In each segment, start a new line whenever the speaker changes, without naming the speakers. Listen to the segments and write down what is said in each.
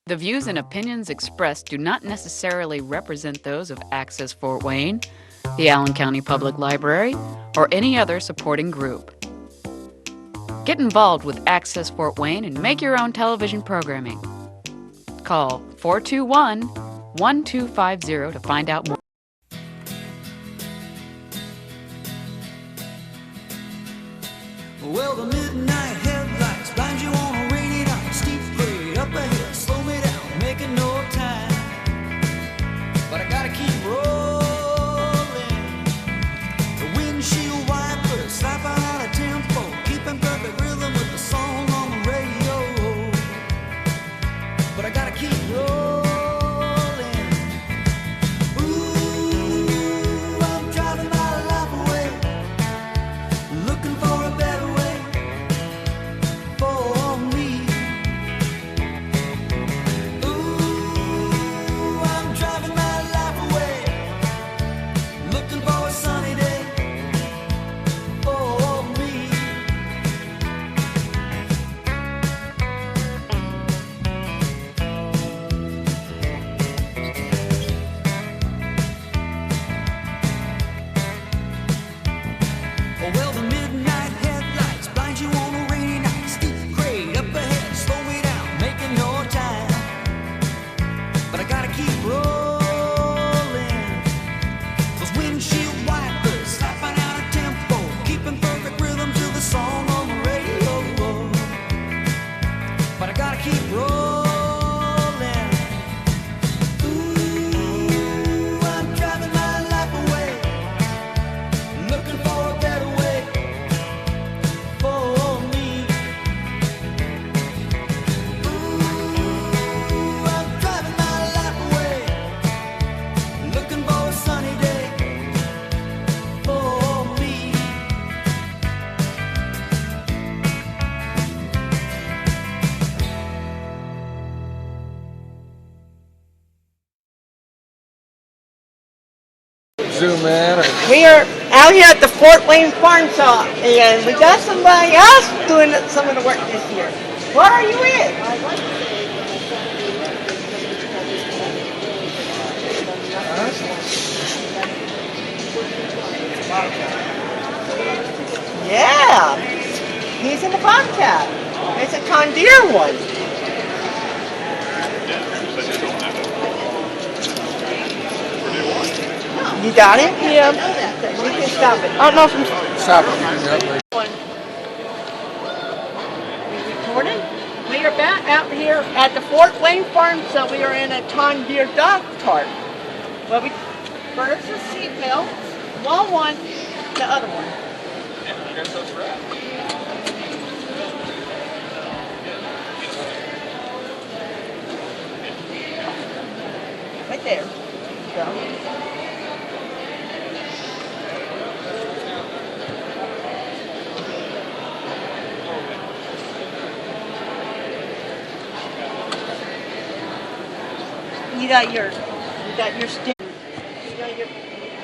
The views and opinions expressed do not necessarily represent those of Access Fort Wayne, the Allen County Public Library, or any other supporting group. Get involved with Access Fort Wayne and make your own television programming. Call 421-1250 to find out more.
Well, the midnight headlights blind you on a rainy night. Steep grade up ahead, slow me down, making no time. But I gotta keep rolling. The windshield wipers slap out of tempo, keeping perfect rhythm with the song on the radio. But I gotta keep rolling. Ooh, I'm driving my life away, looking for a better way for me. Ooh, I'm driving my life away, looking for a sunny day for me. Oh, well, the midnight headlights blind you on a rainy night. Steep grade up ahead, slow me down, making no time. But I gotta keep rolling. Those windshield wipers slapping out of tempo, keeping perfect rhythm to the song on the radio. But I gotta keep rolling. Ooh, I'm driving my life away, looking for a better way for me. Ooh, I'm driving my life away, looking for a sunny day for me.
Zoom in or
We are out here at the Fort Wayne Farm Shop, and we got somebody else doing some of the work this year. What are you with? Yeah, he's in the Bobcat. It's a Condeer one. You got it? Yeah. We can stop it. Oh, no, from
stop it. Yep.
one. We recording? We are back out here at the Fort Wayne Farm, so we are in a Condeer dog cart. Well, we first the seatbelt, one, the other one. Right there. Go. You got your stick. You got your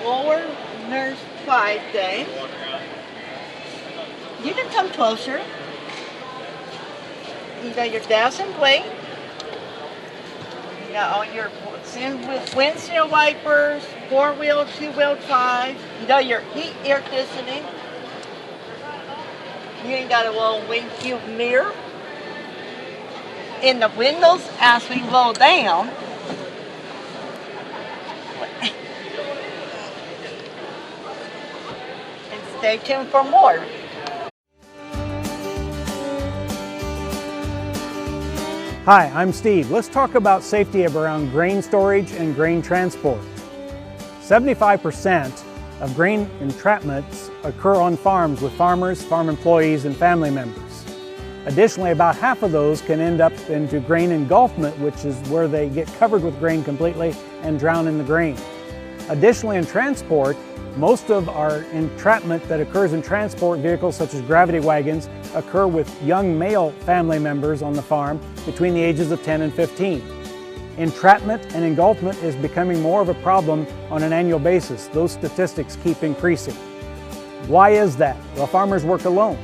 lower nurse 5 thing. You can come closer. You got your dousing plate. You got all your windshield wipers, 4-wheel, 2-wheel drive. You got your heat air conditioning. You ain't got a little windshield mirror. In the windows, as we roll down, and stay tuned for more.
Hi, I'm Steve. Let's talk about safety around grain storage and grain transport. 75% of grain entrapments occur on farms with farmers, farm employees, and family members. Additionally, about half of those can end up into grain engulfment, which is where they get covered with grain completely and drown in the grain. Additionally, in transport, most of our entrapment that occurs in transport vehicles such as gravity wagons occur with young male family members on the farm between the ages of 10 and 15. Entrapment and engulfment is becoming more of a problem on an annual basis. Those statistics keep increasing. Why is that? Well, farmers work alone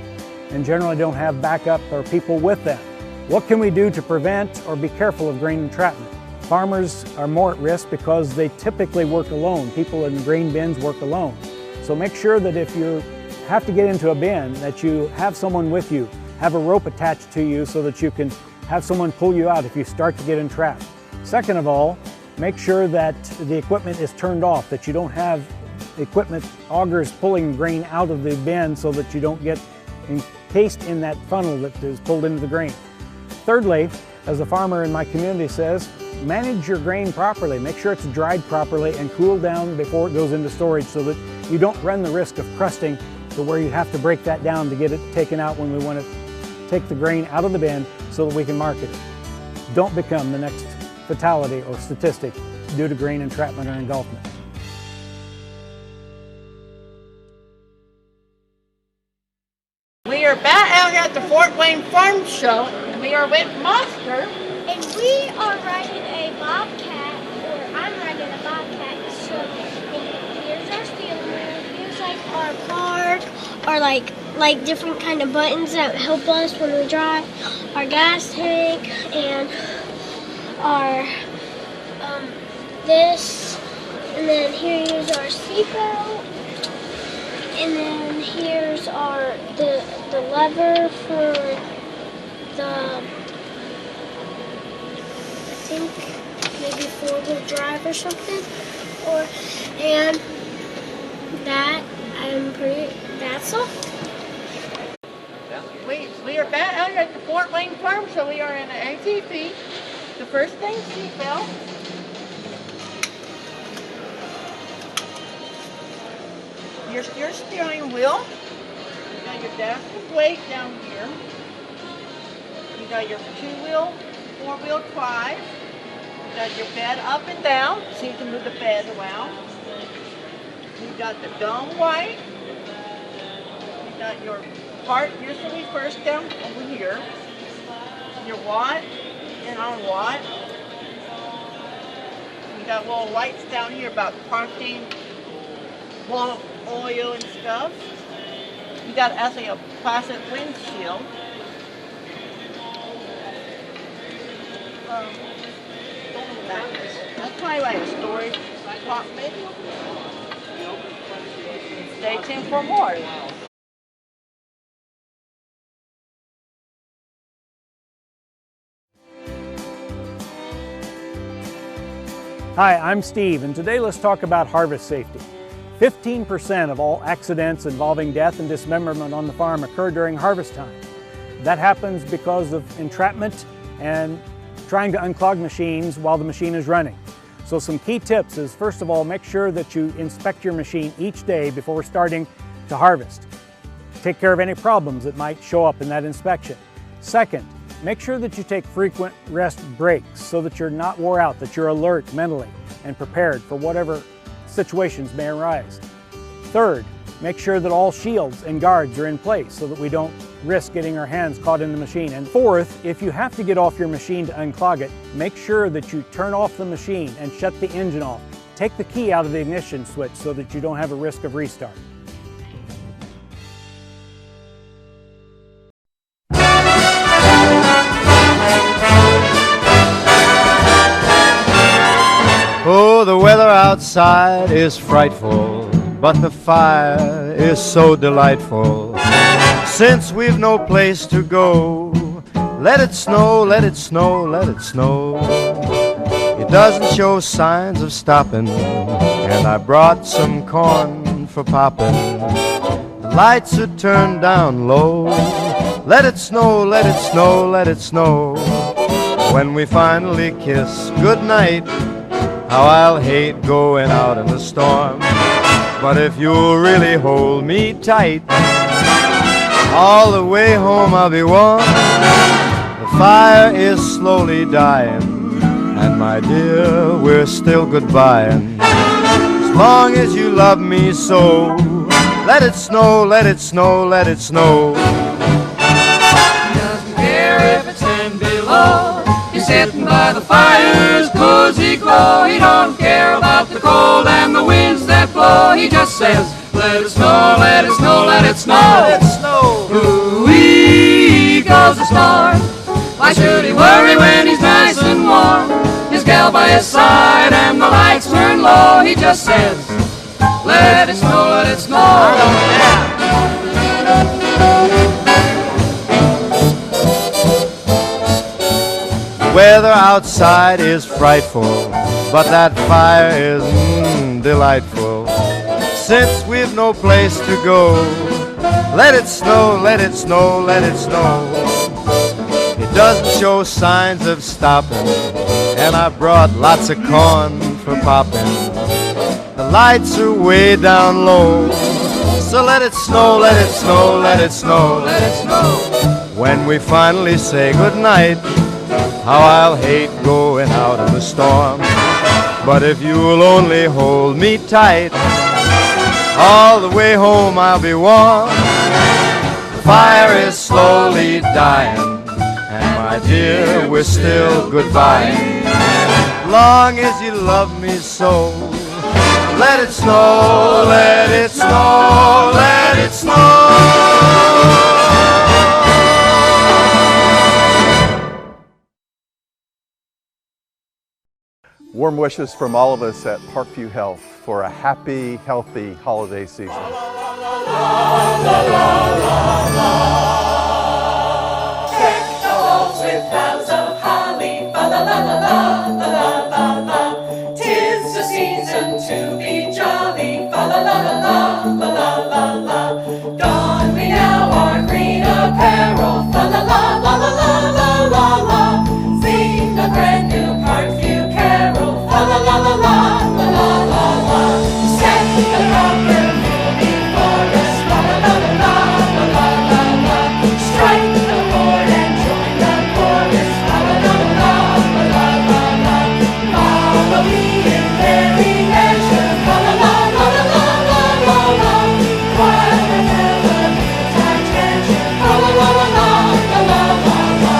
and generally don't have backup or people with them. What can we do to prevent or be careful of grain entrapment? Farmers are more at risk because they typically work alone. People in grain bins work alone. So make sure that if you have to get into a bin, that you have someone with you, have a rope attached to you so that you can have someone pull you out if you start to get entrapped. Second of all, make sure that the equipment is turned off, that you don't have equipment, augers pulling grain out of the bin so that you don't get encased in that funnel that is pulled into the grain. Thirdly, as a farmer in my community says, manage your grain properly. Make sure it's dried properly and cooled down before it goes into storage so that you don't run the risk of crusting to where you have to break that down to get it taken out when we want to take the grain out of the bin so that we can market it. Don't become the next fatality or statistic due to grain entrapment or engulfment.
We are back out here at the Fort Wayne Farm Show, and we are with Monster.
And we are riding a bobcat, or I'm riding a bobcat. So here's our steering wheel. Here's like our car, or like different kind of buttons that help us when we drive. Our gas tank and our this, and then here's our seatbelt, and then here's our the lever for the, I think maybe 4-wheel drive or something, and that's all.
We are back out here at the Fort Wayne Farm Show. We are in an ATV. The first thing, seatbelt. Your steering wheel. You got your dashboard plate down here. You got your 2-wheel, 4-wheel drive. You got your bed up and down, so you can move the bed around. You got the dome light. You got your part usually first down over here. Your watt and on watt. You got little lights down here about parking, oil and stuff. You got actually a plastic windshield. That's probably like a storage spot maybe. Stay tuned for more.
Hi, I'm Steve, and today let's talk about harvest safety. 15% of all accidents involving death and dismemberment on the farm occur during harvest time. That happens because of entrapment and trying to unclog machines while the machine is running. So some key tips is, first of all, make sure that you inspect your machine each day before starting to harvest. Take care of any problems that might show up in that inspection. Second, make sure that you take frequent rest breaks so that you're not wore out, that you're alert mentally and prepared for whatever situations may arise. Third, make sure that all shields and guards are in place so that we don't risk getting our hands caught in the machine. And fourth, if you have to get off your machine to unclog it, make sure that you turn off the machine and shut the engine off. Take the key out of the ignition switch so that you don't have a risk of restart.
Oh, the weather outside is frightful, but the fire is so delightful. Since we've no place to go, let it snow, let it snow, let it snow. It doesn't show signs of stopping, and I brought some corn for popping. The lights are turned down low. Let it snow, let it snow, let it snow. When we finally kiss goodnight, how I'll hate going out in the storm. But if you'll really hold me tight, all the way home I'll be warm. The fire is slowly dying, and my dear, we're still goodbying. As long as you love me so, let it snow, let it snow, let it snow.
He doesn't care if it's 10 below. He's sitting by the fire's cozy glow. He don't care about the cold and the winds that blow. He just says, let it snow, let it snow, let it snow.
Let it snow.
Ooh-wee goes the storm.
Why should he worry when he's nice and warm? His gal by his side and the lights turn low. He just says, let it snow, let it snow.
Weather outside is frightful, but that fire is delightful. Since we've no place to go, let it snow, let it snow, let it snow. It doesn't show signs of stopping, and I brought lots of corn for popping. The lights are way down low, so let it snow, let it snow, let it snow, let it snow. When we finally say goodnight, how I'll hate going out in the storm. But if you'll only hold me tight, all the way home I'll be warm. The fire is slowly dying, and my dear, we're still goodbye. Long as you love me so, let it snow, let it snow, let it snow.
Warm wishes from all of us at Parkview Health for a happy, healthy holiday season.
Deck the halls with boughs of holly, fa la la la la la la la la. 'Tis the season to be jolly, fa la la la la la la la. Don we now our green apparel, fa la la la la la la la. Sing the brand new Parkview carol, fa la la la la la la la. Set the proper fool before us, fa la la la la la la la. Strike the chord and join the chorus, fa la la la la la la. Follow me in merry measure, fa la la la la la la la. While the melodies I treasure, fa la la la la la la la.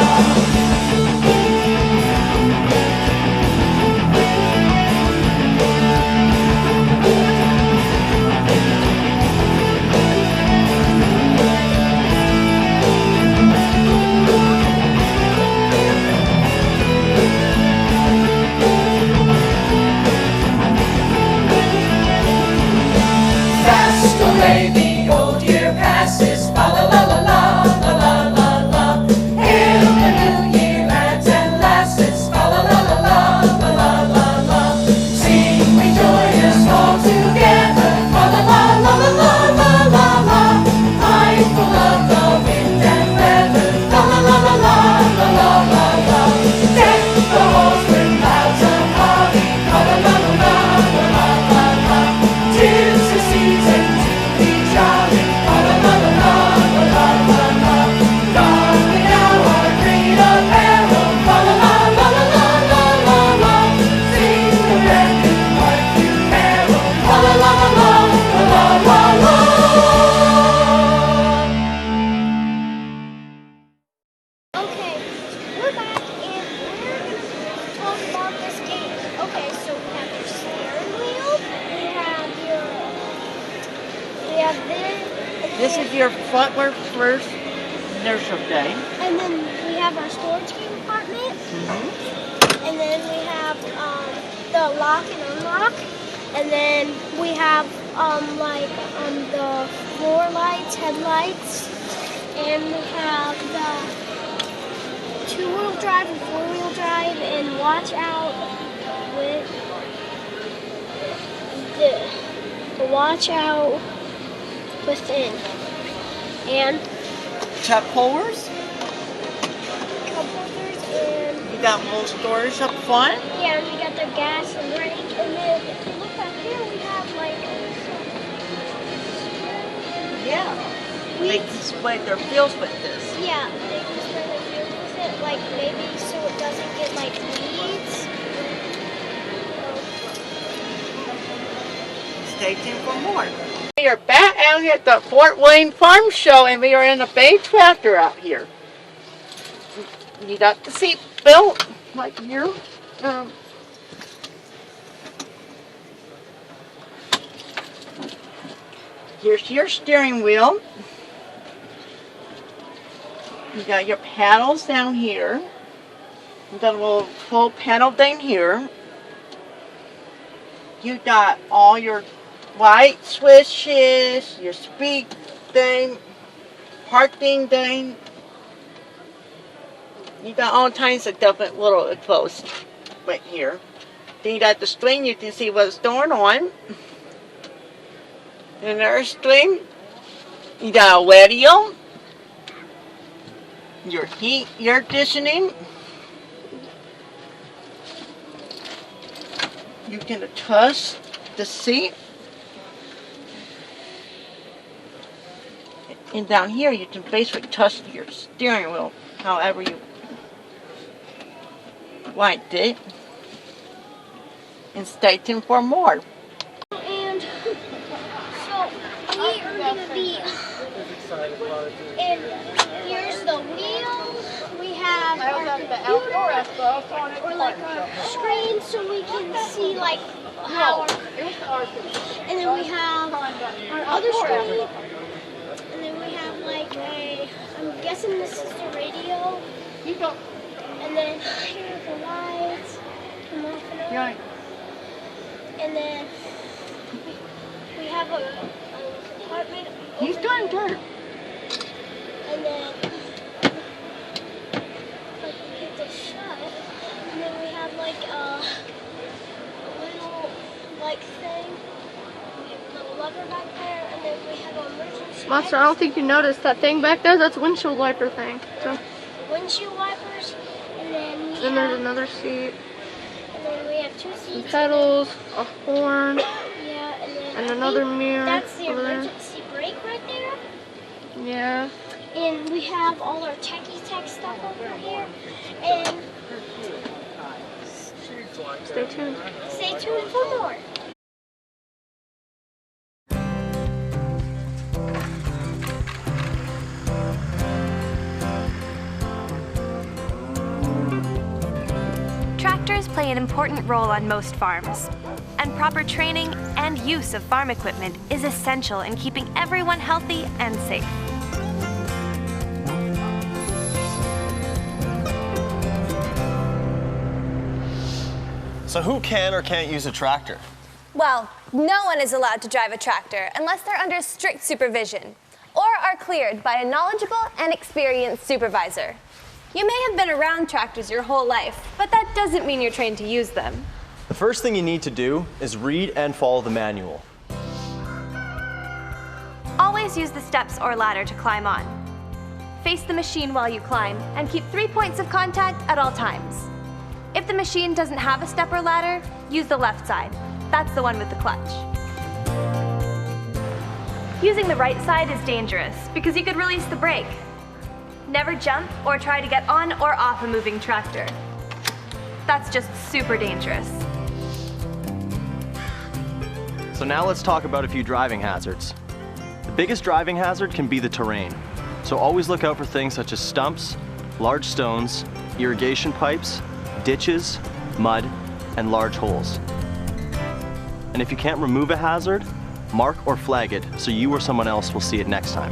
Fast away the old year passes, fa la la la la la la la la. Hail the new year, lads and lasses, fa la la la la la la la la. Sing we joyous all together, fa la la la la la la la la. Mindful of the wind and weather, fa la la la la la la la la. Deck the halls with boughs of holly, fa la la la la la la la la. 'Tis the season to be jolly, fa la la la la la la la. Don we now our green apparel, fa la la la la la la la la. Sing the brand new Parkview carol, fa la la la la la la la la.
Okay, we're back and we're gonna talk about this game. Okay, so we have your steering wheel, we have this,
This is your footwear first nursery day.
and then we have our storage compartment, and then we have the lock and unlock, and then we have the floor lights, headlights, and we have the two-wheel drive and four-wheel drive, and watch out with the watch out within, and
Chuck holders.
cup holders, and
You got little storage up front.
yeah, and we got the gas and brake, and then if you look back here, we have
Yeah.
we
They display their fields with this.
yeah, they can spray their fields with it, like maybe so it doesn't get like weeds.
Stay tuned for more. We are back out here at the Fort Wayne Farm Show, and we are in a bay tractor out here. You got the seat belt right here. Here's your steering wheel. You got your paddles down here. You got a little full panel down here. You got all your light switches, your speed thing, parking thing. You got all kinds of different little infos right here. Then you got the screen, you can see what's going on. And there's screen. You got a radio. Your heat, air conditioning. You can adjust the seat. And down here you can basically touch your steering wheel however you like it. And stay tuned for more.
And so we are gonna be, and here's the wheel. We have our computer, or like our screen, so we can see like how our, and then we have our other screen, and then we have like a, I'm guessing this is the radio, and then here are the lights, come off and on. And then we have a apartment.
He's doing dirt.
And then like we get this shut. And then we have like a little like thing. We have a little lever back there, and then we have an emergency.
Monster, I don't think you noticed that thing back there. That's a windshield wiper thing. So.
Windshield wipers, and then we
Then there's another seat.
And then we have two seats.
Pedals, a horn,
Yeah, and then
another mirror.
that's the
over there.
emergency brake right there.
Yeah.
And we have all our techie tech stuff over here. And
Stay tuned.
stay tuned for more.
Tractors play an important role on most farms, and proper training and use of farm equipment is essential in keeping everyone healthy and safe.
So who can or can't use a tractor?
Well, no one is allowed to drive a tractor unless they're under strict supervision or are cleared by a knowledgeable and experienced supervisor. You may have been around tractors your whole life, but that doesn't mean you're trained to use them.
The first thing you need to do is read and follow the manual.
Always use the steps or ladder to climb on. Face the machine while you climb and keep 3 points of contact at all times. If the machine doesn't have a step or ladder, use the left side. That's the one with the clutch. Using the right side is dangerous because you could release the brake. Never jump or try to get on or off a moving tractor. That's just super dangerous.
So now let's talk about a few driving hazards. The biggest driving hazard can be the terrain. So always look out for things such as stumps, large stones, irrigation pipes, ditches, mud, and large holes. And if you can't remove a hazard, mark or flag it so you or someone else will see it next time.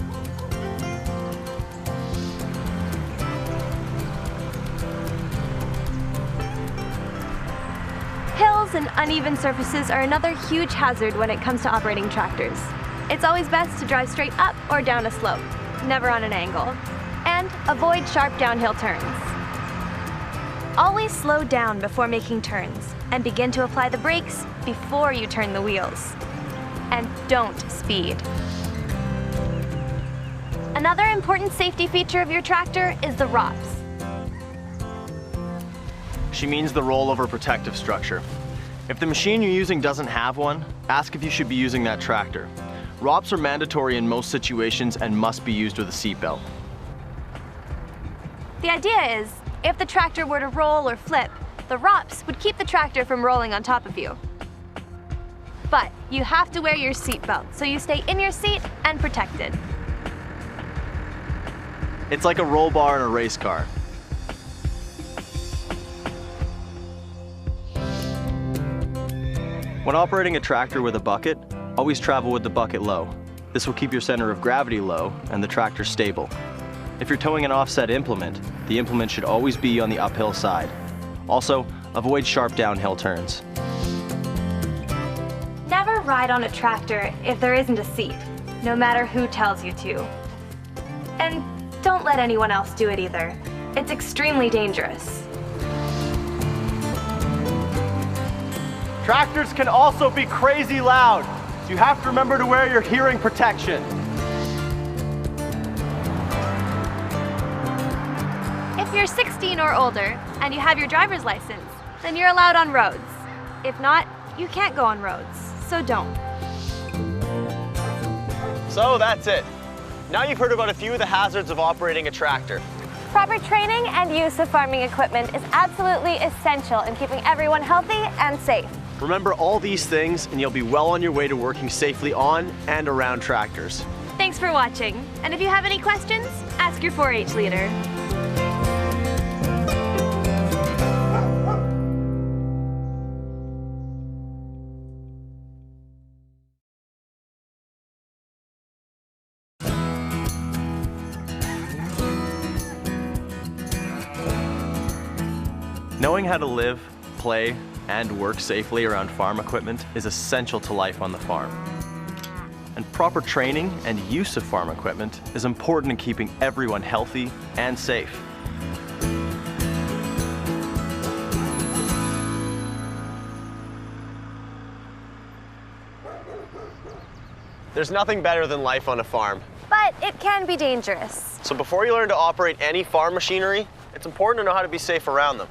Hills and uneven surfaces are another huge hazard when it comes to operating tractors. It's always best to drive straight up or down a slope, never on an angle. And avoid sharp downhill turns. Always slow down before making turns and begin to apply the brakes before you turn the wheels. And don't speed. Another important safety feature of your tractor is the ROPS.
She means the rollover protective structure. If the machine you're using doesn't have one, ask if you should be using that tractor. ROPS are mandatory in most situations and must be used with a seatbelt.
The idea is, if the tractor were to roll or flip, the ROPS would keep the tractor from rolling on top of you. But you have to wear your seatbelt so you stay in your seat and protected.
It's like a roll bar in a race car. When operating a tractor with a bucket, always travel with the bucket low. This will keep your center of gravity low and the tractor stable. If you're towing an offset implement, the implement should always be on the uphill side. Also, avoid sharp downhill turns.
Never ride on a tractor if there isn't a seat, no matter who tells you to. And don't let anyone else do it either. It's extremely dangerous.
Tractors can also be crazy loud, so you have to remember to wear your hearing protection.
If you're 16 or older and you have your driver's license, then you're allowed on roads. If not, you can't go on roads, so don't.
So that's it. Now you've heard about a few of the hazards of operating a tractor.
Proper training and use of farming equipment is absolutely essential in keeping everyone healthy and safe.
Remember all these things and you'll be well on your way to working safely on and around tractors.
Thanks for watching. And if you have any questions, ask your 4-H leader.
Knowing how to live, play, and work safely around farm equipment is essential to life on the farm. And proper training and use of farm equipment is important in keeping everyone healthy and safe. There's nothing better than life on a farm.
But it can be dangerous.
So before you learn to operate any farm machinery, it's important to know how to be safe around them.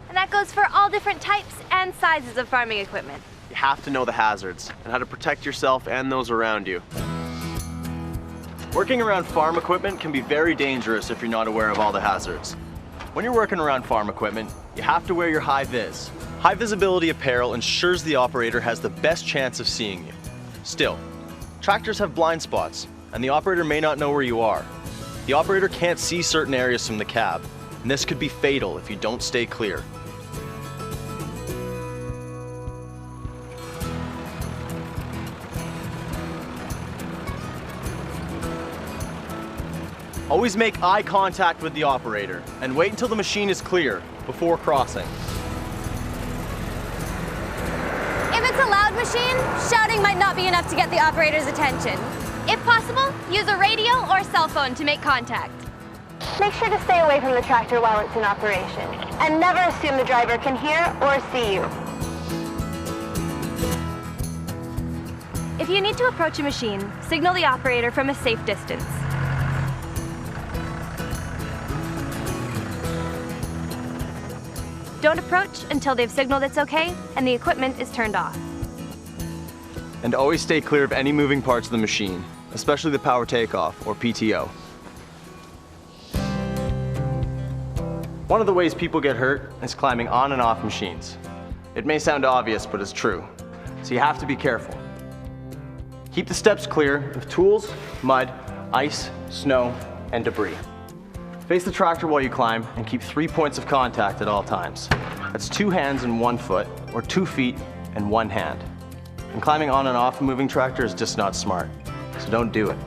And that goes for all different types and sizes of farming equipment.
You have to know the hazards and how to protect yourself and those around you. Working around farm equipment can be very dangerous if you're not aware of all the hazards. When you're working around farm equipment, you have to wear your high vis. High visibility apparel ensures the operator has the best chance of seeing you. Still, tractors have blind spots, and the operator may not know where you are. The operator can't see certain areas from the cab, and this could be fatal if you don't stay clear. Always make eye contact with the operator and wait until the machine is clear before crossing.
If it's a loud machine, shouting might not be enough to get the operator's attention.
If possible, use a radio or cell phone to make contact.
Make sure to stay away from the tractor while it's in operation, and never assume the driver can hear or see you.
If you need to approach a machine, signal the operator from a safe distance. Don't approach until they've signaled it's okay and the equipment is turned off.
And always stay clear of any moving parts of the machine, especially the power takeoff, or PTO. One of the ways people get hurt is climbing on and off machines. It may sound obvious, but it's true, so you have to be careful. Keep the steps clear of tools, mud, ice, snow, and debris. Face the tractor while you climb and keep 3 points of contact at all times. That's 2 hands and 1 foot, or 2 feet and 1 hand. And climbing on and off a moving tractor is just not smart, so don't do it.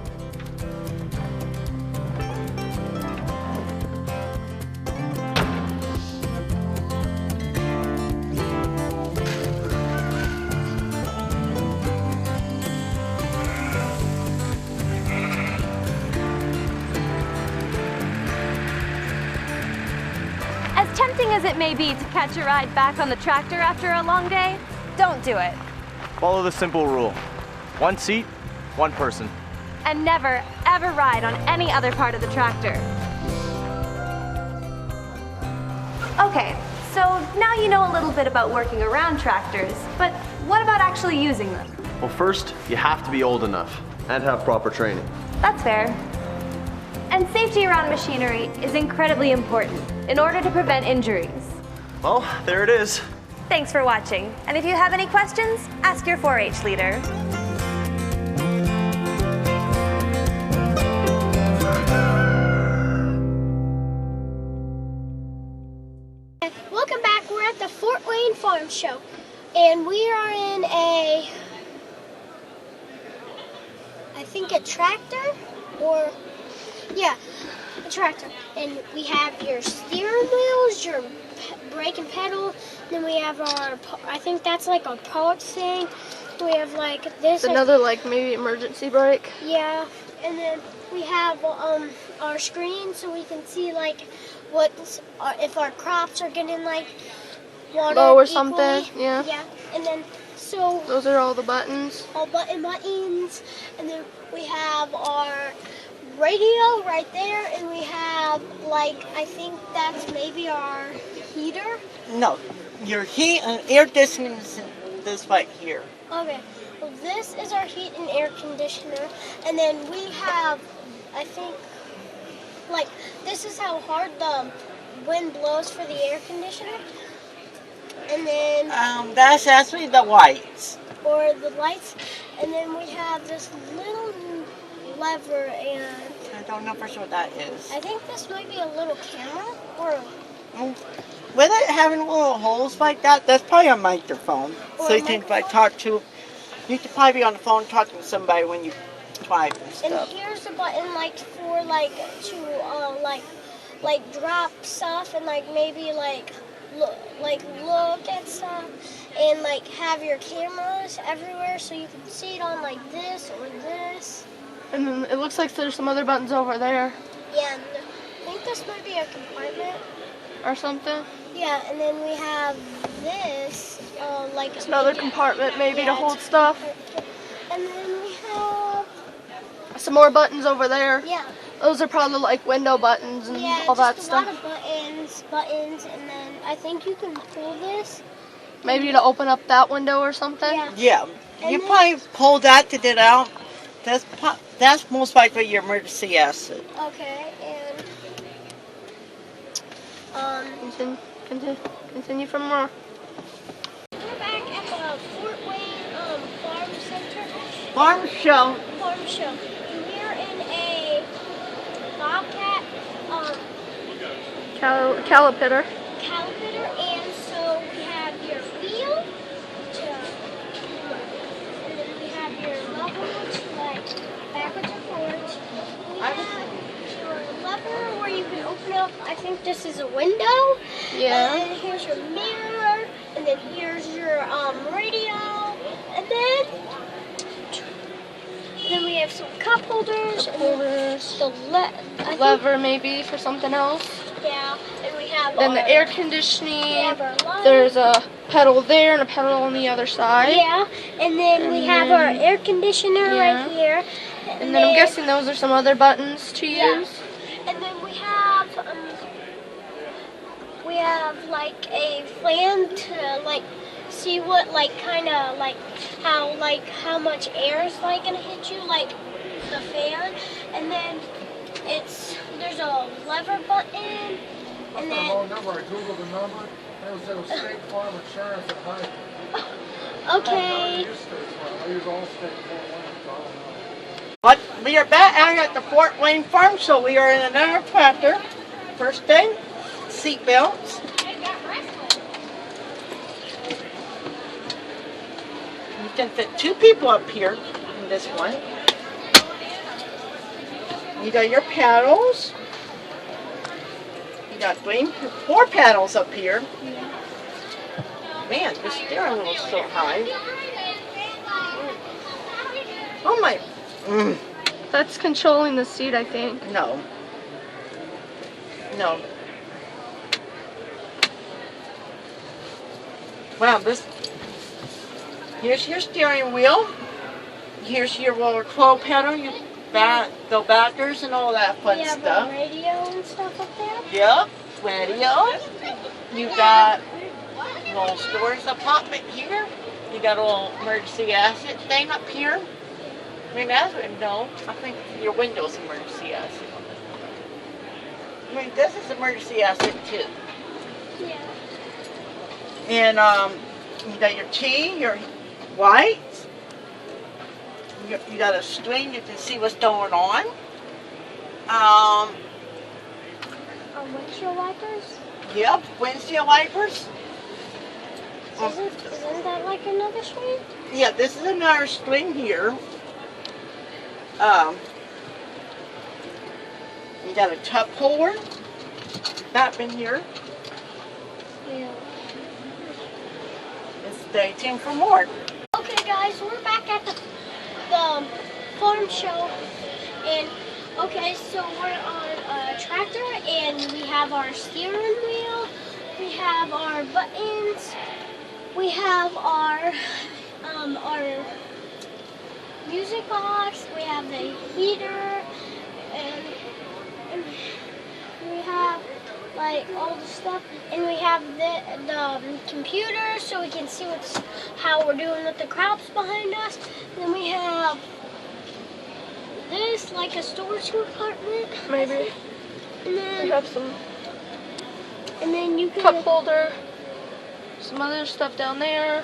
As tempting as it may be to catch a ride back on the tractor after a long day, don't do it.
Follow the simple rule. 1 seat, 1 person.
And never, ever ride on any other part of the tractor. Okay, so now you know a little bit about working around tractors, but what about actually using them?
Well, first, you have to be old enough and have proper training.
That's fair. And safety around machinery is incredibly important in order to prevent injuries.
Well, there it is.
Thanks for watching. And if you have any questions, ask your 4-H leader.
Welcome back. We're at the Fort Wayne Farm Show, and we are in a tractor, or yeah, a tractor. And we have your steering wheels, your brake and pedal. Then we have our, I think that's like our parts thing. We have like this.
It's another like maybe emergency brake.
Yeah, and then we have our screen so we can see like if our crops are getting like water
Low or
equally.
something. Yeah.
Yeah, and then so
Those are all the buttons.
all buttons, and then we have our radio right there, and we have like I think that's maybe our heater.
No, your heat and air conditioning is this right here.
Okay, well this is our heat and air conditioner, and then we have, I think, like this is how hard the wind blows for the air conditioner, and then
That's actually the lights.
or the lights, and then we have this little lever, and
I don't know for sure what that is.
I think this might be a little camera, or
With it having little holes like that, that's probably a microphone.
Or
So
a
you can like talk to, you could probably be on the phone talking to somebody when you drive and
and
stuff.
here's a button like for like to like drop stuff and like maybe like look at stuff and like have your cameras everywhere so you can see it on like this or this.
And then it looks like there's some other buttons over there
Yeah, and I think this might be a compartment.
or something.
Yeah, and then we have this like
It's another compartment maybe to hold stuff.
And then we have
Some more buttons over there.
yeah.
Those are probably like window buttons and
Yeah,
all that
just a
stuff.
lot of buttons, and then I think you can pull this.
Maybe to open up that window or something.
Yeah.
Yeah,
And
you
then-
probably pull that to get out. That's most likely your emergency exit.
Okay, and
Continue from more.
we're back at the Fort Wayne Farm Center.
Farm show.
Farm show. And we're in a Bobcat
Caliper.
caliper, and so we have your wheel, and then we have your lever to like backwards and forwards. We have your lever where you can open up. I think this is a window.
Yeah.
And then here's your mirror, and then here's your radio, and then we have some cup holders, and
Lever maybe for something else.
yeah, and we have
Then
our,
the air conditioning.
we have our light.
There's a pedal there and a pedal on the other side.
Yeah, and then we have our air conditioner
Yeah.
right here.
And then I'm guessing those are some other buttons to
Yeah.
use.
And then we have like a fan to like see what like kind of like how much air is like gonna hit you, like the fan. And then there's a lever button, and then
Wrong number. I googled the number. It was State Farm Insurance at Hyde.
okay.
I use State Farm. I use all State Farm ones. So I don't know.
But we are back out at the Fort Wayne Farm Show. We are in another tractor. First thing, seat belts. You can fit 2 people up here in this one. You got your paddles. You got 4 paddles up here. Man, the steering wheel's so high. Oh my.
That's controlling the seat, I think.
No. No. Wow, here's your steering wheel. Here's your little control panel, the backers and all that fun
We have
stuff.
a radio and stuff up there.
Yep, radio. You got little storage apartment here. You got a little emergency exit thing up here. I mean, no, I think your window's emergency exit. I mean, this is emergency exit too.
Yeah.
And you got your T, your lights. You got a screen, you can see what's going on.
Windshield wipers.
Yep, windshield wipers.
Isn't that like another screen?
Yeah, this is another screen here. You got a cup holder. That in here.
Yeah.
And stay tuned for more.
Okay, guys, we're back at the farm show, and okay, so we're on a tractor, and we have our steering wheel, we have our buttons, we have our music box, we have the heater, and we have like all the stuff, and we have the computer so we can see how we're doing with the crops behind us. Then we have this, like a storage compartment.
Maybe.
And then
We have some
you can
cup holder, some other stuff down there.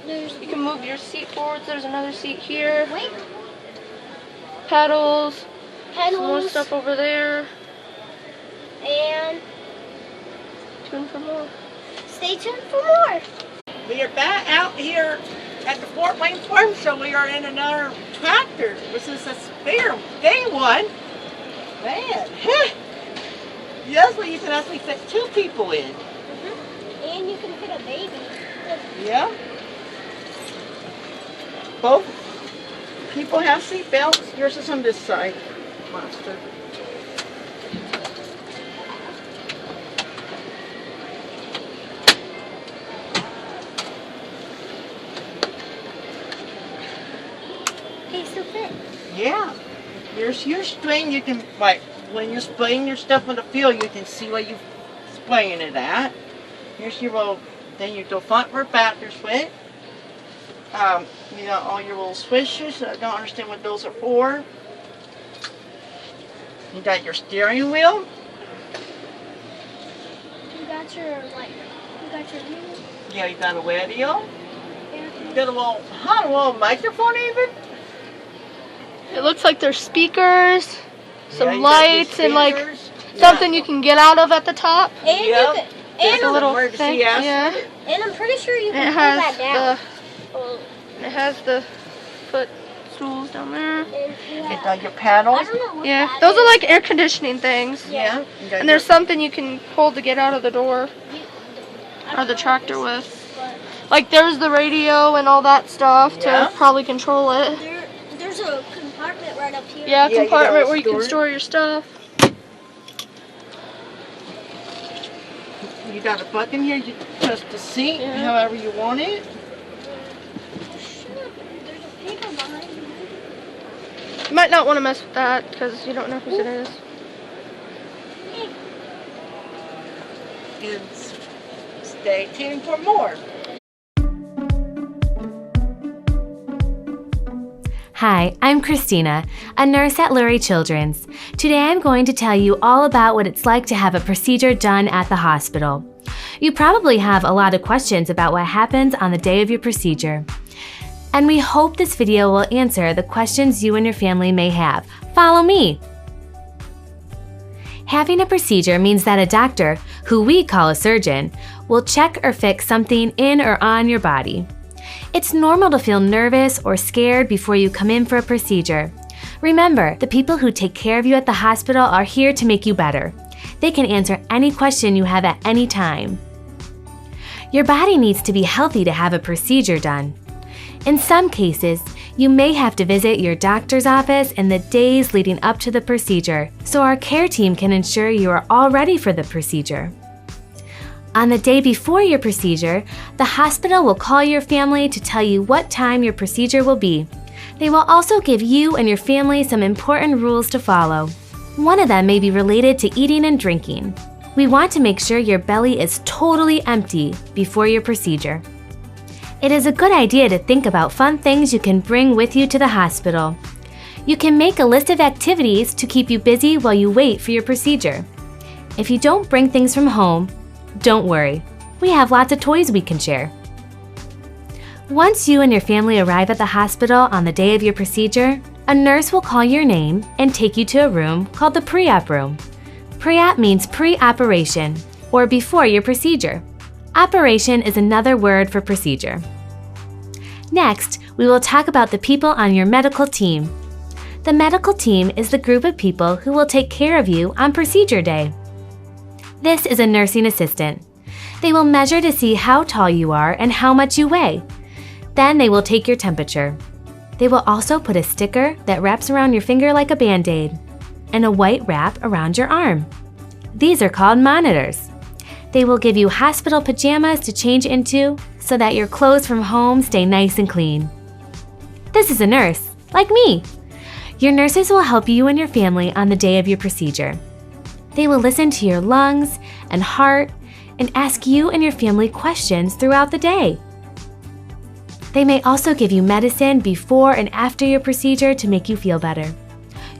There's
You can move your seat forwards. There's another seat here.
wait,
Pedals. Some more
pedals,
stuff over there.
and
Tune for more.
stay tuned for more.
We are back out here at the Fort Wayne Farm Show. We are in another tractor. This is a spare day one. Man, yes, well, you can actually fit 2 people in.
And you can fit a baby.
Yeah. Both people have seat belts. Yours is on this side, Monster.
They still fit.
Yeah. Here's your string. You can, like, when you're spraying your stuff on the field, you can see where you're spraying it at. Here's your little, then you go front or back, your switch. You got all your little switches. I don't understand what those are for. You got your steering wheel.
You got your wheel.
Yeah, you got a radio.
Yeah.
You got a little microphone even.
It looks like there's speakers, some
Yeah, you got your
lights, and like
speakers.
something you can get out of at the top.
And
Yep.
you can,
There's
and,
a little
emergency
thing, yeah.
exit.
and I'm pretty sure you
And
can
it
pull that
has
down.
it has the footstools down there.
And
You
yeah.
got your paddles.
I don't know what
Yeah,
that
those are
is.
like air conditioning things.
Yeah. You got
And there's
your-
something you can pull to get out of the door
I
or
don't
the
know
tractor
what
with.
this is, but
Like there's the radio and all that stuff
Yeah.
to probably control it.
there's a compartment right up here.
Yeah,
Yeah, you got
compartment
a
where you can
storage.
store your stuff.
You got a button here. You adjust the seat
Yeah.
however you want it.
There's a paper behind me.
You might not want to mess with that because you don't know whose it is.
And stay tuned for more.
Hi, I'm Christina, a nurse at Lurie Children's. Today I'm going to tell you all about what it's like to have a procedure done at the hospital. You probably have a lot of questions about what happens on the day of your procedure. And we hope this video will answer the questions you and your family may have. Follow me! Having a procedure means that a doctor, who we call a surgeon, will check or fix something in or on your body. It's normal to feel nervous or scared before you come in for a procedure. Remember, the people who take care of you at the hospital are here to make you better. They can answer any question you have at any time. Your body needs to be healthy to have a procedure done. In some cases, you may have to visit your doctor's office in the days leading up to the procedure, so our care team can ensure you are all ready for the procedure. On the day before your procedure, the hospital will call your family to tell you what time your procedure will be. They will also give you and your family some important rules to follow. One of them may be related to eating and drinking. We want to make sure your belly is totally empty before your procedure. It is a good idea to think about fun things you can bring with you to the hospital. You can make a list of activities to keep you busy while you wait for your procedure. If you don't bring things from home, don't worry, we have lots of toys we can share. Once you and your family arrive at the hospital on the day of your procedure, a nurse will call your name and take you to a room called the pre-op room. Pre-op means pre-operation, or before your procedure. Operation is another word for procedure. Next, we will talk about the people on your medical team. The medical team is the group of people who will take care of you on procedure day. This is a nursing assistant. They will measure to see how tall you are and how much you weigh. Then they will take your temperature. They will also put a sticker that wraps around your finger like a Band-Aid and a white wrap around your arm. These are called monitors. They will give you hospital pajamas to change into so that your clothes from home stay nice and clean. This is a nurse, like me. Your nurses will help you and your family on the day of your procedure. They will listen to your lungs and heart and ask you and your family questions throughout the day. They may also give you medicine before and after your procedure to make you feel better.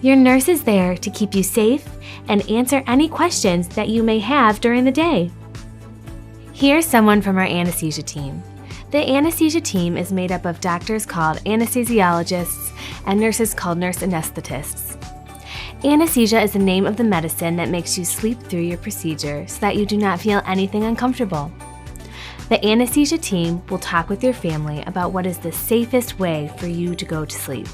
Your nurse is there to keep you safe and answer any questions that you may have during the day. Here's someone from our anesthesia team. The anesthesia team is made up of doctors called anesthesiologists and nurses called nurse anesthetists. Anesthesia is the name of the medicine that makes you sleep through your procedure so that you do not feel anything uncomfortable. The anesthesia team will talk with your family about what is the safest way for you to go to sleep.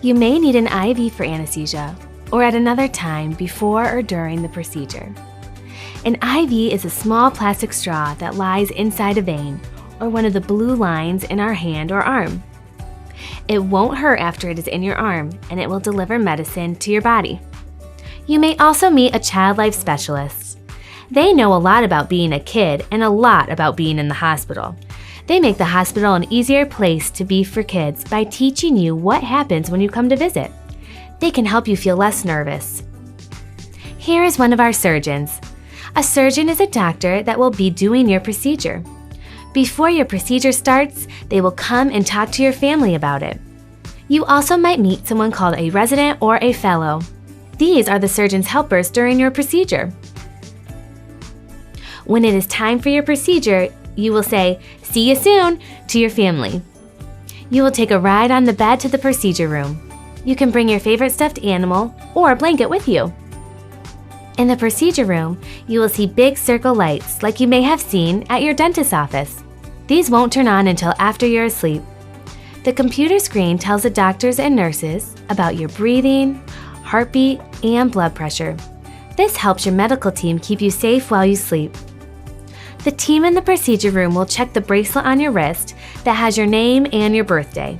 You may need an IV for anesthesia or at another time before or during the procedure. An IV is a small plastic straw that lies inside a vein or one of the blue lines in our hand or arm. It won't hurt after it is in your arm, and it will deliver medicine to your body. You may also meet a child life specialist. They know a lot about being a kid and a lot about being in the hospital. They make the hospital an easier place to be for kids by teaching you what happens when you come to visit. They can help you feel less nervous. Here is one of our surgeons. A surgeon is a doctor that will be doing your procedure. Before your procedure starts, they will come and talk to your family about it. You also might meet someone called a resident or a fellow. These are the surgeon's helpers during your procedure. When it is time for your procedure, you will say, "See you soon," to your family. You will take a ride on the bed to the procedure room. You can bring your favorite stuffed animal or blanket with you. In the procedure room, you will see big circle lights like you may have seen at your dentist's office. These won't turn on until after you're asleep. The computer screen tells the doctors and nurses about your breathing, heartbeat, and blood pressure. This helps your medical team keep you safe while you sleep. The team in the procedure room will check the bracelet on your wrist that has your name and your birthday.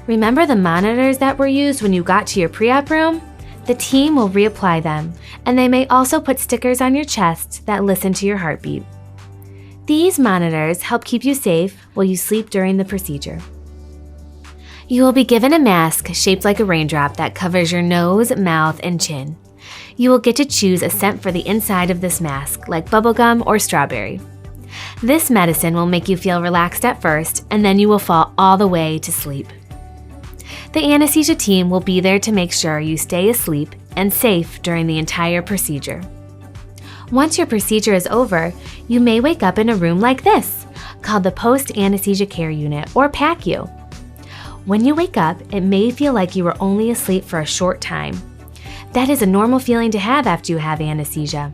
Remember the monitors that were used when you got to your pre-op room? The team will reapply them, and they may also put stickers on your chest that listen to your heartbeat. These monitors help keep you safe while you sleep during the procedure. You will be given a mask shaped like a raindrop that covers your nose, mouth, and chin. You will get to choose a scent for the inside of this mask, like bubblegum or strawberry. This medicine will make you feel relaxed at first, and then you will fall all the way to sleep. The anesthesia team will be there to make sure you stay asleep and safe during the entire procedure. Once your procedure is over, you may wake up in a room like this, called the Post-Anesthesia Care Unit, or PACU. When you wake up, it may feel like you were only asleep for a short time. That is a normal feeling to have after you have anesthesia.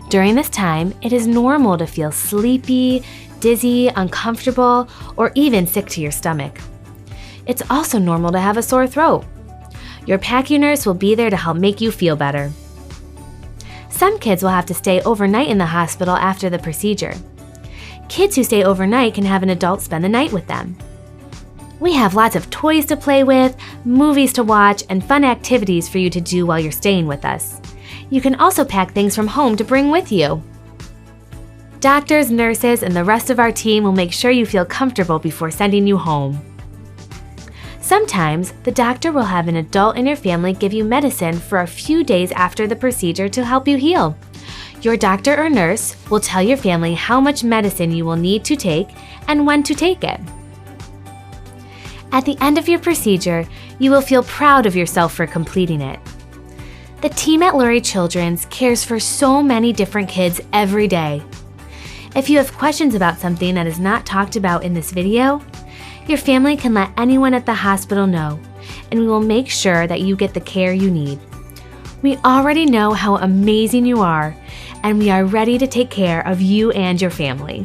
During this time, it is normal to feel sleepy, dizzy, uncomfortable, or even sick to your stomach. It's also normal to have a sore throat. Your PACU nurse will be there to help make you feel better. Some kids will have to stay overnight in the hospital after the procedure. Kids who stay overnight can have an adult spend the night with them. We have lots of toys to play with, movies to watch, and fun activities for you to do while you're staying with us. You can also pack things from home to bring with you. Doctors, nurses, and the rest of our team will make sure you feel comfortable before sending you home. Sometimes, the doctor will have an adult in your family give you medicine for a few days after the procedure to help you heal. Your doctor or nurse will tell your family how much medicine you will need to take and when to take it. At the end of your procedure, you will feel proud of yourself for completing it. The team at Lurie Children's cares for so many different kids every day. If you have questions about something that is not talked about in this video, your family can let anyone at the hospital know, and we will make sure that you get the care you need. We already know how amazing you are, and we are ready to take care of you and your family.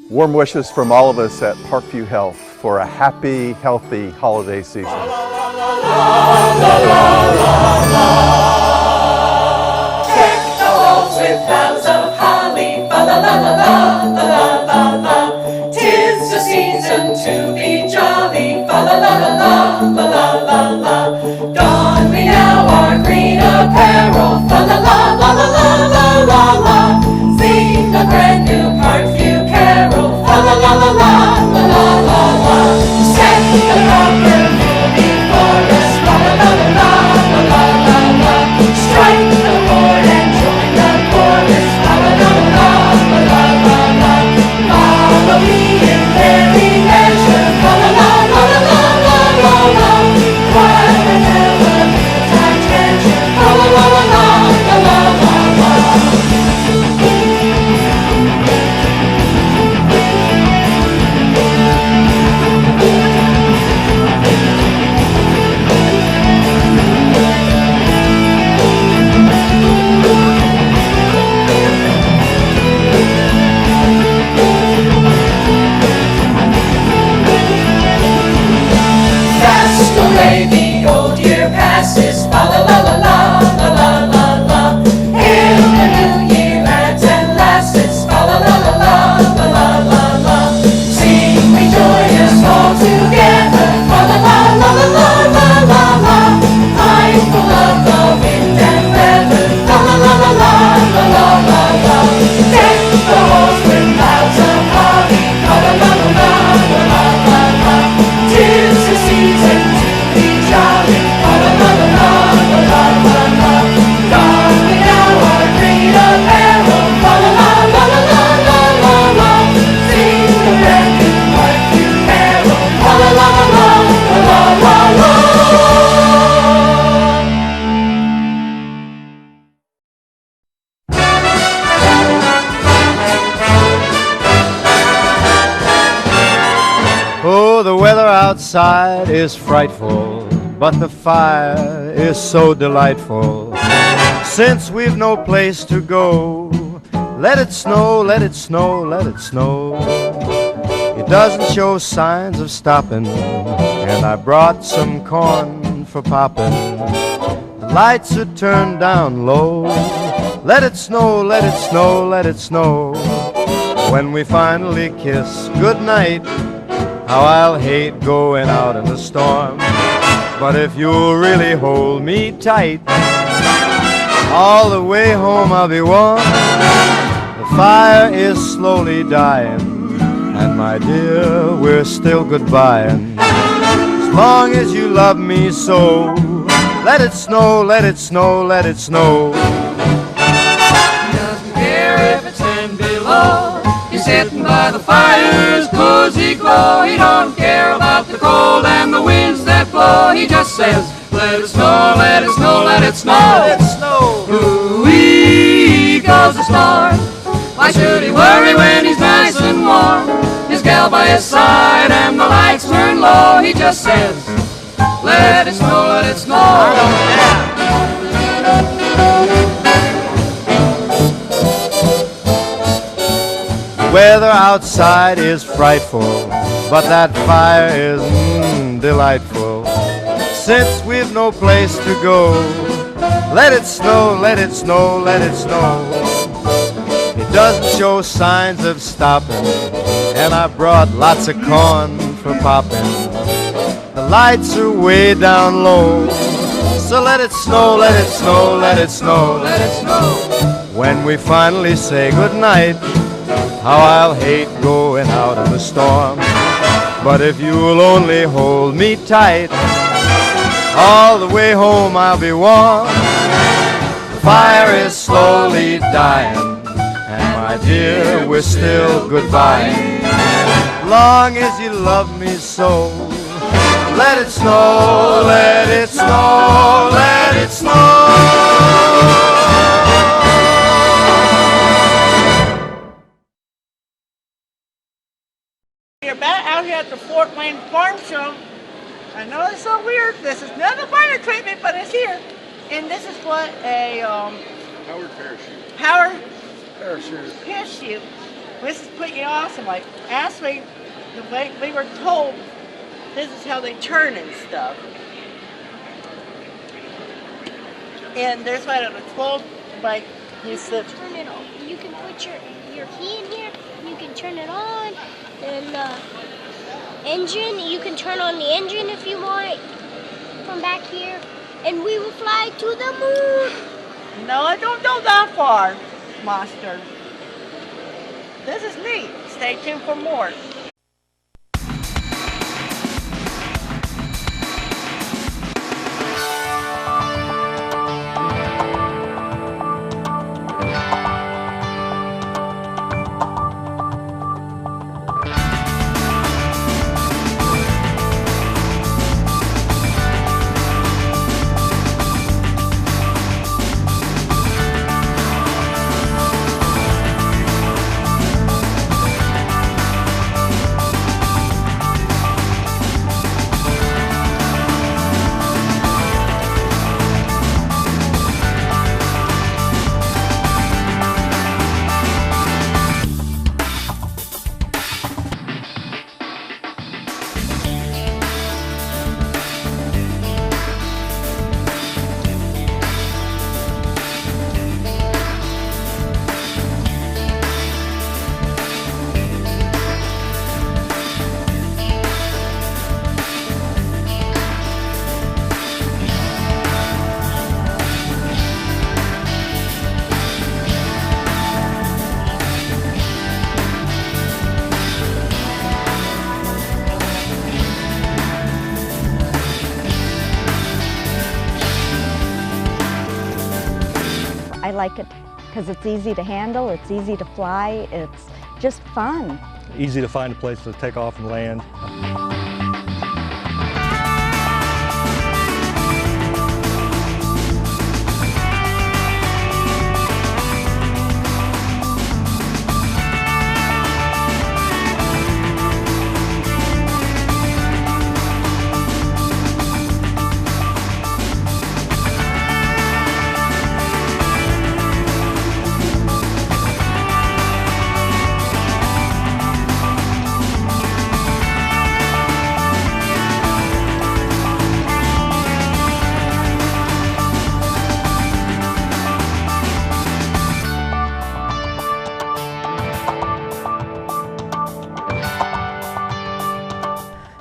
Warm wishes from all of us at Parkview Health for a happy, healthy holiday season.
boughs of holly. Fa la la la la la la la la. 'Tis the season to be jolly. Fa la la la la la la la la. Don we now our green apparel. Fa la la la la la la la la. Sing a brand new Parkview carol. Fa la la la la la la la la. Set the proper fool before us. Fa la la la la la la la la. Strike the chord and join the chorus. Fa la la la la la la la. Follow me in merry measure. Fa la la la la la la la la. While the Yuletide treasure. Fa la la la la la la la la. Fast away the old year passes. Fa la la la la la la la la. Hail the new year, lads and lasses. Fa la la la la la la la la. Sing we joyous all together. Fa la la la la la la la la. Mindful of the wind and weather. Fa la la la la la la la la. Deck the halls with boughs of holly. Fa la la la la la la la la. 'Tis the season to be jolly. Fa la la la la la la la la. Don we now our green apparel. Fa la la la la la la la la. Sing the brand new Parkview carol. Fa la la la la la la la la.
Oh, the weather outside is frightful, but the fire is so delightful. Since we've no place to go, let it snow, let it snow, let it snow. It doesn't show signs of stopping, and I brought some corn for popping. The lights are turned down low. Let it snow, let it snow, let it snow. When we finally kiss goodnight, how I'll hate going out in the storm. But if you'll really hold me tight, all the way home I'll be warm. The fire is slowly dying, and my dear, we're still goodbying. As long as you love me so, let it snow, let it snow, let it snow.
He doesn't care if it's 10 below. He's sitting by the fire's cozy glow. He don't care about the cold and the winds that blow. He just says, let it snow, let it snow, let it snow.
Let it snow.
Ooh-wee goes the storm. Why should he worry when he's nice and warm? His gal by his side and the lights turn low. He just says, let it snow, let it snow.
Weather outside is frightful, but that fire is delightful. Since we've no place to go, let it snow, let it snow, let it snow. It doesn't show signs of stopping, and I brought lots of corn for popping. The lights are way down low, so let it snow, let it snow, let it snow,
let it snow.
When we finally say goodnight, how I'll hate going out in the storm. But if you'll only hold me tight, all the way home I'll be warm. The fire is slowly dying, and my dear, we're still goodbye. Long as you love me so, let it snow, let it snow, let it snow.
We're back out here at the Fort Wayne Farm Show. I know it's so weird. This is not a fire treatment, but it's here. And this is what a
Powered parachute.
power
Parachute.
parachute. This is pretty awesome. Like, actually, the way we were told, this is how they turn and stuff. And there's like a 12 by
turn it on. You can put your key in here. You can turn it on. And engine, you can turn on the engine if you want from back here. And we will fly to the moon.
No, I don't go that far, Monster. This is neat. Stay tuned for more.
I like it because it's easy to handle, it's easy to fly, it's just fun.
Easy to find a place to take off and land.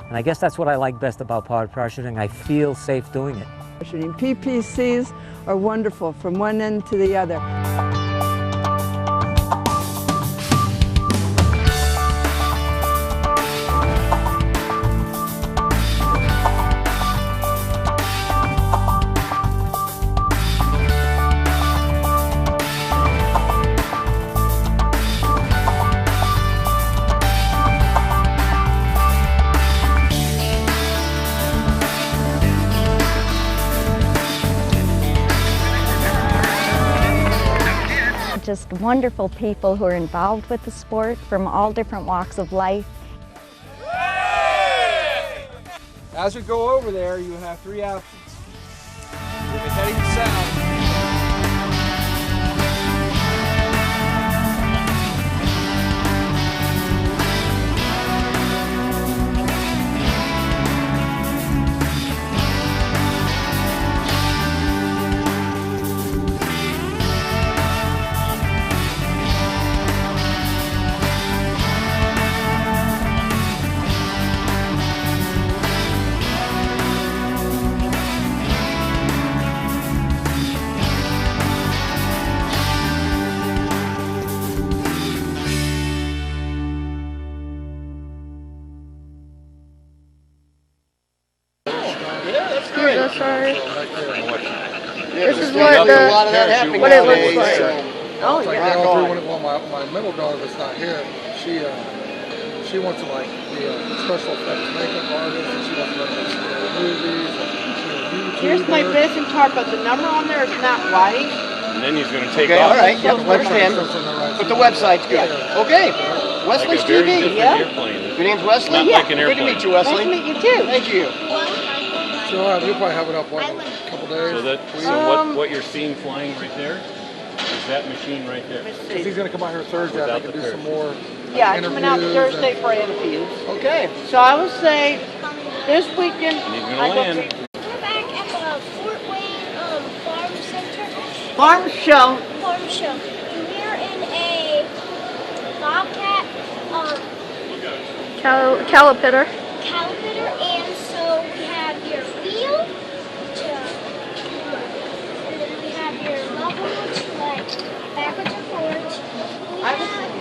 And I guess that's what I like best about powered parachuting. I feel safe doing it.
PPCs are wonderful from one end to the other.
Just wonderful people who are involved with the sport from all different walks of life.
As we go over there, you have three options. We'll be heading south.
This is what it looks like.
Oh, yeah. Well, my middle daughter that's not here, she wants to like be a special effects makeup artist, and she wants to make movies.
Here's my business card, but the number on there is not right.
And then he's going to take
okay,
off.
all right, yep, understand. But the website's good. Okay, Wesley's
like a very
TV.
different
Yeah.
airplane.
Your name's Wesley?
Not like an
Good
airplane.
to meet you, Wesley.
Nice to meet you too.
Thank you.
You'll probably have it up like a couple days.
So what you're seeing flying right there is that machine right there.
Because he's going to come out here Thursday, I think, and do some more
Yeah, I'm coming out Thursday for interviews.
Okay.
So I would say this weekend.
And he's going to land.
We're back at the Fort Wayne Farm Center.
Farm show.
Farm show. We're in a bobcat
Caliper.
And so we have your wheel, and then we have your lever to like backwards and forwards. We have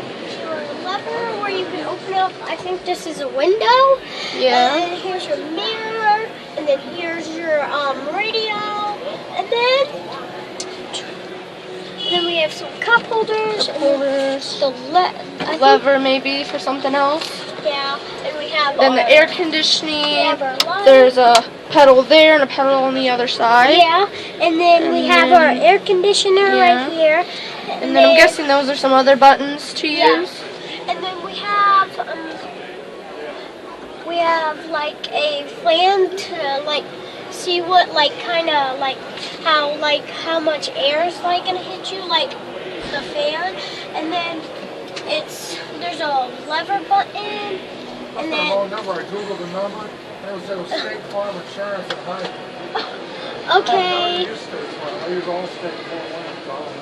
your lever where you can open up. I think this is a window.
Yeah.
And then here's your mirror, and then here's your radio, and then we have some cup holders.
The lever maybe for something else.
Yeah, and we have
Then the air conditioning. There's a pedal there and a pedal on the other side.
Yeah, and then we have our air conditioner right here.
And then I'm guessing those are some other buttons to use.
And then we have like a fan to like see what like kind of like how much air is like gonna hit you, like the fan. And then there's a lever button. And then
wrong number. I googled the number. It was State Farm Insurance at Hike.
Okay.
I use State Farm. I use all State Farm.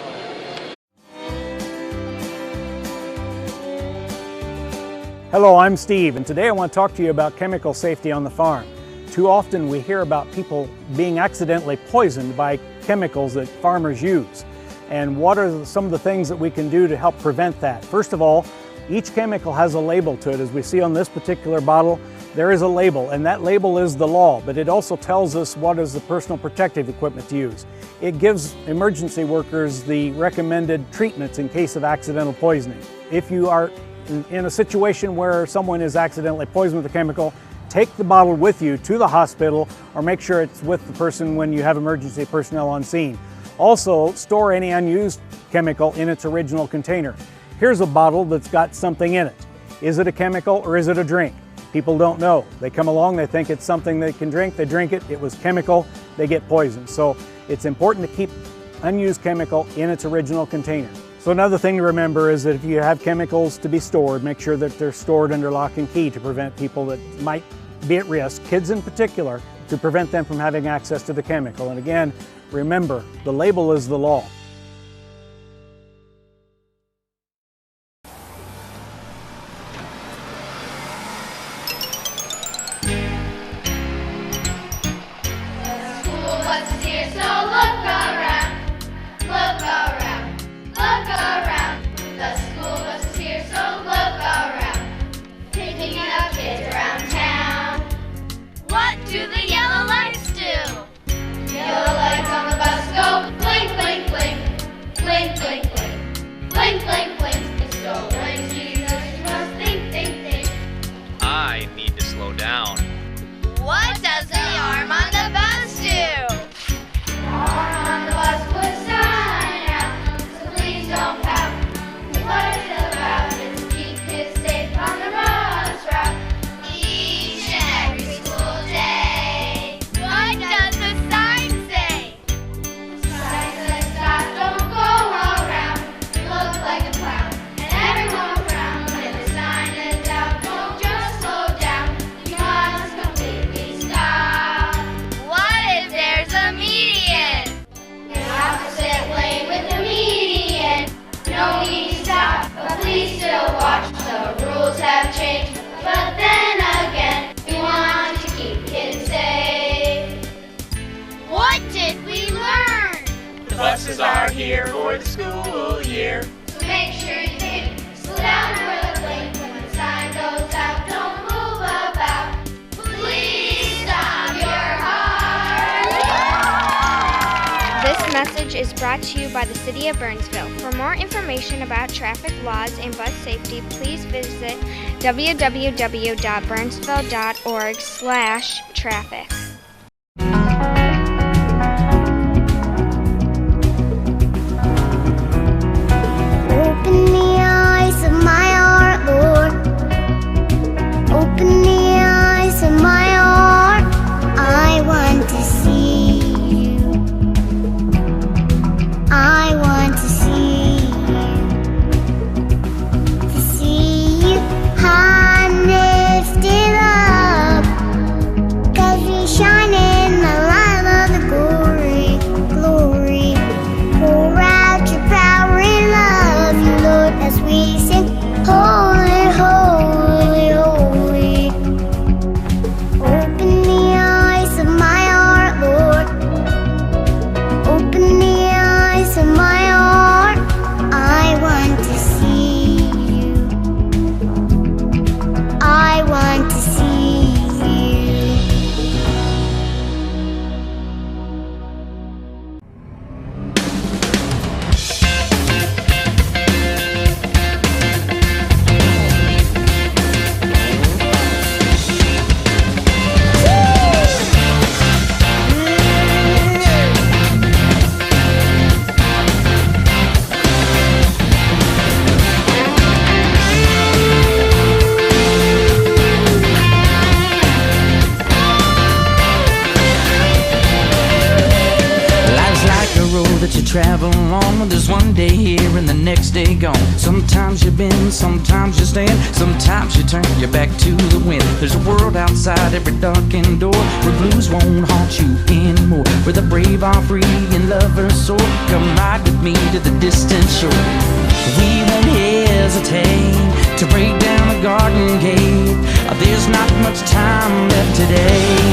Hello, I'm Steve, and today I want to talk to you about chemical safety on the farm. Too often we hear about people being accidentally poisoned by chemicals that farmers use. And what are some of the things that we can do to help prevent that? First of all, each chemical has a label to it. As we see on this particular bottle, there is a label, and that label is the law, but it also tells us what is the personal protective equipment to use. It gives emergency workers the recommended treatments in case of accidental poisoning. If you are in a situation where someone is accidentally poisoned with a chemical, take the bottle with you to the hospital, or make sure it's with the person when you have emergency personnel on scene. Also, store any unused chemical in its original container. Here's a bottle that's got something in it. Is it a chemical or is it a drink? People don't know. They come along, they think it's something they can drink, they drink it, it was chemical, they get poisoned. So it's important to keep unused chemical in its original container. So another thing to remember is that if you have chemicals to be stored, make sure that they're stored under lock and key to prevent people that might be at risk, kids in particular, to prevent them from having access to the chemical. And again, remember, the label is the law.
I need to slow down.
What does the arm on the bus do? Arm on the bus puts sign out, so please don't pout. What it's about is to keep kids safe on the bus route each and every school day. What does the sign say? The sign says stop, don't go around. You look like a clown, and everyone frown. When the sign is out, don't just slow down. You must completely stop. What if there's a median? The opposite lane with the median. No need to stop, but please still watch. The rules have changed, but then again, we want to keep kids safe. What did we learn?
The buses are here for the school year.
So make sure you think, slow down for the blink. When the sign goes out, don't move about. Please stop your heart.
This message is brought to you by the City of Burnsville. For more information about traffic laws and bus safety, please visit www.burnsville.org/traffic.
Open the eyes of my heart, Lord. Open the eyes of my heart. I want to see you. I want to see you. To see you high and lifted up. 'Cause you shine in the light of the glory, glory. Pour out your power
travel on. There's one day here and the next day gone. Sometimes you bend, sometimes you stand, sometimes you turn your back to the wind. There's a world outside every darkened door where blues won't haunt you anymore, where the brave are free and lovers soar. Come ride with me to the distant shore. We won't hesitate to break down the garden gate. There's not much time left today.